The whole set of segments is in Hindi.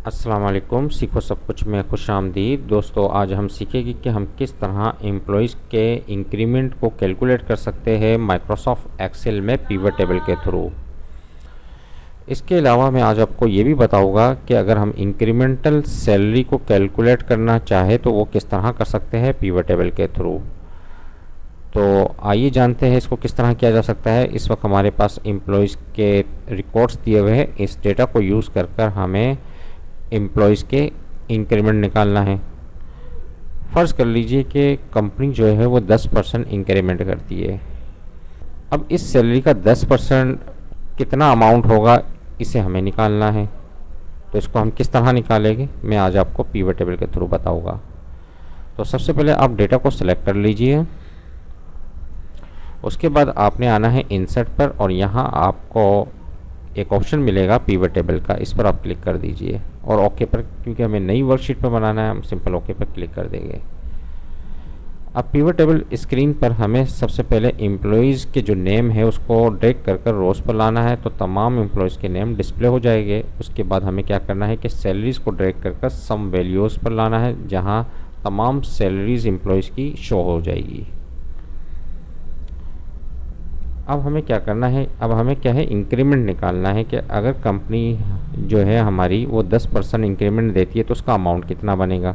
अस्सलाम वालेकुम। सीखो सब कुछ में खुशामदीद। दोस्तों, आज हम सीखेंगे कि हम किस तरह एम्प्लॉयज़ के इंक्रीमेंट को कैलकुलेट कर सकते हैं माइक्रोसॉफ्ट एक्सेल में पिवट टेबल के थ्रू। इसके अलावा मैं आज आपको ये भी बताऊंगा कि अगर हम इंक्रीमेंटल सैलरी को कैलकुलेट करना चाहे तो वो किस तरह कर सकते हैं पिवट टेबल के थ्रू। तो आइए जानते हैं इसको किस तरह किया जा सकता है। इस वक्त हमारे पास एम्प्लॉयज़ के रिकॉर्ड्स दिए हुए हैं। इस डेटा को यूज़ कर कर हमें एम्प्लॉयज़ के इंक्रीमेंट निकालना है। फ़र्ज़ कर लीजिए कि कंपनी जो है वो 10% इंक्रीमेंट करती है। अब इस सैलरी का 10% कितना अमाउंट होगा, इसे हमें निकालना है। तो इसको हम किस तरह निकालेंगे, मैं आज आपको पिवट टेबल के थ्रू बताऊंगा। तो सबसे पहले आप डेटा को सिलेक्ट कर लीजिए। उसके बाद आपने आना है इंसर्ट पर और यहाँ आपको एक ऑप्शन मिलेगा पिवट टेबल का, इस पर आप क्लिक कर दीजिए और ओके पर, क्योंकि हमें नई वर्कशीट पर बनाना है, हम सिंपल ओके पर क्लिक कर देंगे। अब पिवट टेबल स्क्रीन पर हमें सबसे पहले एम्प्लॉयज़ के जो नेम है उसको ड्रैग कर कर रोज़ पर लाना है, तो तमाम एम्प्लॉयज़ के नेम डिस्प्ले हो जाएंगे। उसके बाद हमें क्या करना है कि सैलरीज़ को ड्रैग कर कर सम वैल्यूज़ पर लाना है, जहां तमाम सैलरीज़ एम्प्लॉयज़ की शो हो जाएगी। अब हमें क्या करना है, अब हमें क्या है, इंक्रीमेंट निकालना है कि अगर कंपनी जो है हमारी वो 10% इंक्रीमेंट देती है तो उसका अमाउंट कितना बनेगा।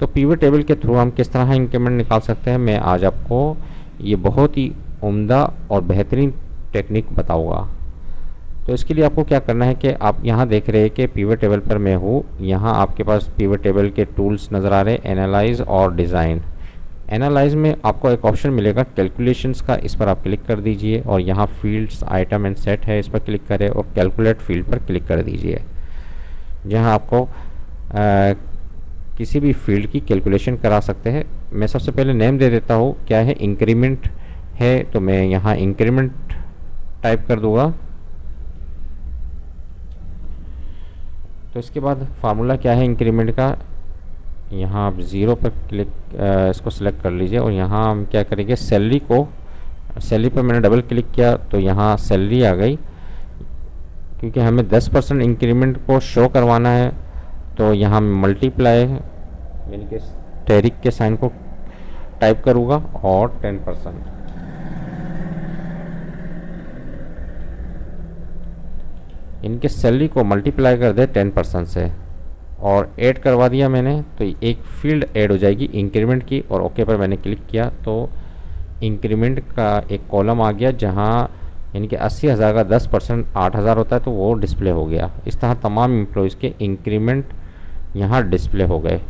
तो पिवट टेबल के थ्रू हम किस तरह इंक्रीमेंट निकाल सकते हैं, मैं आज आपको ये बहुत ही उम्दा और बेहतरीन टेक्निक बताऊंगा। तो इसके लिए आपको क्या करना है कि आप यहाँ देख रहे हैं कि पिवट टेबल पर मैं हूँ। यहाँ आपके पास पिवट टेबल के टूल्स नज़र आ रहे हैं, एनालाइज और डिज़ाइन। एनालाइज में आपको एक ऑप्शन मिलेगा कैलकुलेशंस का, इस पर आप क्लिक कर दीजिए और यहाँ फील्ड्स आइटम एंड सेट है, इस पर क्लिक करें और कैलकुलेट फील्ड पर क्लिक कर दीजिए, जहाँ आपको किसी भी फील्ड की कैलकुलेशन करा सकते हैं। मैं सबसे पहले नेम दे देता हूँ, क्या है, इंक्रीमेंट है, तो मैं यहाँ इंक्रीमेंट टाइप कर दूँगा। तो इसके बाद फार्मूला क्या है इंक्रीमेंट का, यहाँ आप ज़ीरो पर क्लिक इसको सिलेक्ट कर लीजिए और यहाँ हम क्या करेंगे, सैलरी पर मैंने डबल क्लिक किया तो यहाँ सैलरी आ गई। क्योंकि हमें 10% इंक्रीमेंट को शो करवाना है तो यहाँ मल्टीप्लाई यानी कि स्टेरिक के साइन को टाइप करूँगा और 10%। इनके सैलरी को मल्टीप्लाई कर दे 10% से और ऐड करवा दिया मैंने, तो एक फील्ड ऐड हो जाएगी इंक्रीमेंट की, और ओके पर मैंने क्लिक किया तो इंक्रीमेंट का एक कॉलम आ गया, जहां यानी कि 80,000 का 10% 8,000 होता है, तो वो डिस्प्ले हो गया। इस तरह तमाम एम्प्लॉयज़ के इंक्रीमेंट यहाँ डिस्प्ले हो गए।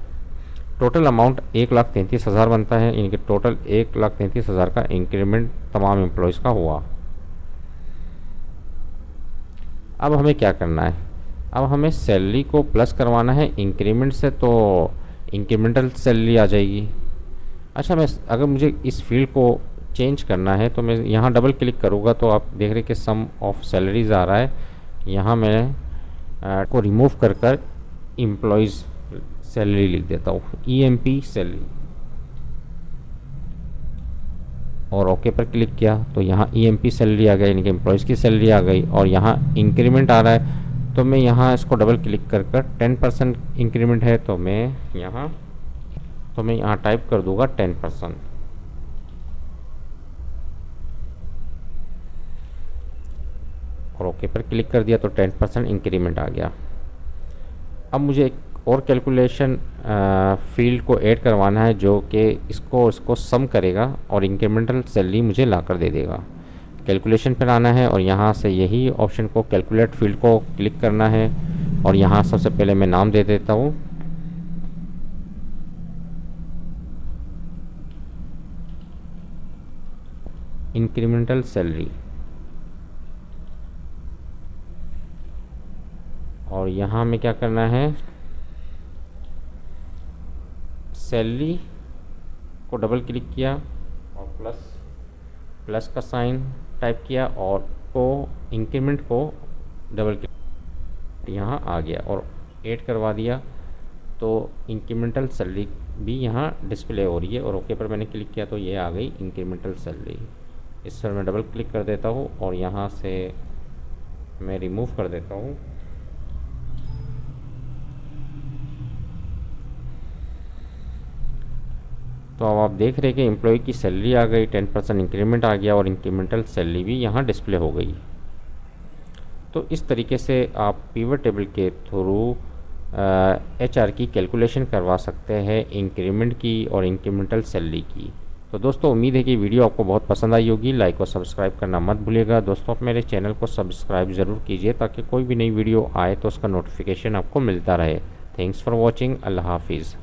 टोटल अमाउंट 1,33,000 बनता है, यानी कि टोटल 1,33,000 का इंक्रीमेंट तमाम एम्प्लॉयज़ का हुआ। अब हमें क्या करना है, अब हमें सैलरी को प्लस करवाना है इंक्रीमेंट से, तो इंक्रीमेंटल सैलरी आ जाएगी। अच्छा, मैं अगर मुझे इस फील्ड को चेंज करना है तो मैं यहाँ डबल क्लिक करूँगा तो आप देख रहे हैं कि सम ऑफ सैलरीज आ रहा है। यहाँ मैं को रिमूव कर कर एम्प्लॉयज़ सैलरी लिख देता हूँ, EMP सैलरी, और ओके पर क्लिक किया तो यहाँ EMP सैलरी आ गई, यानी कि एम्प्लॉयज़ की सैलरी आ गई। और यहाँ इंक्रीमेंट आ रहा है तो मैं यहाँ इसको डबल क्लिक कर कर 10% इंक्रीमेंट है तो मैं यहाँ टाइप कर दूंगा 10%। और ओके पर क्लिक कर दिया तो 10% इंक्रीमेंट आ गया। अब मुझे एक और कैलकुलेशन फील्ड को ऐड करवाना है जो कि इसको सम करेगा और इंक्रीमेंटल सैलरी मुझे ला कर दे देगा। कैलकुलेशन पर आना है और यहाँ से यही ऑप्शन को कैलकुलेट फील्ड को क्लिक करना है और यहाँ सबसे पहले मैं नाम दे देता हूँ, इंक्रीमेंटल सैलरी, और यहाँ में क्या करना है, सैलरी को डबल क्लिक किया और प्लस का साइन टाइप किया और को इंक्रीमेंट को डबल क्लिक, यहाँ आ गया और ऐड करवा दिया तो इंक्रीमेंटल सैलरी भी यहाँ डिस्प्ले हो रही है। और ओके पर मैंने क्लिक किया तो ये आ गई इंक्रीमेंटल सैलरी। इस पर मैं डबल क्लिक कर देता हूँ और यहाँ से मैं रिमूव कर देता हूँ तो अब आप देख रहे हैं कि एम्प्लॉय की सैलरी आ गई, 10% इंक्रीमेंट आ गया और इंक्रीमेंटल सैलरी भी यहाँ डिस्प्ले हो गई। तो इस तरीके से आप पिवट टेबल के थ्रू HR की कैलकुलेशन करवा सकते हैं, इंक्रीमेंट की और इंक्रीमेंटल सैलरी की। तो दोस्तों उम्मीद है कि वीडियो आपको बहुत पसंद आई होगी। लाइक और सब्सक्राइब करना मत भूलिएगा। दोस्तों आप मेरे चैनल को सब्सक्राइब ज़रूर कीजिए ताकि कोई भी नई वीडियो आए तो उसका नोटिफिकेशन आपको मिलता रहे। Thanks for watching. अल्लाह हाफिज़।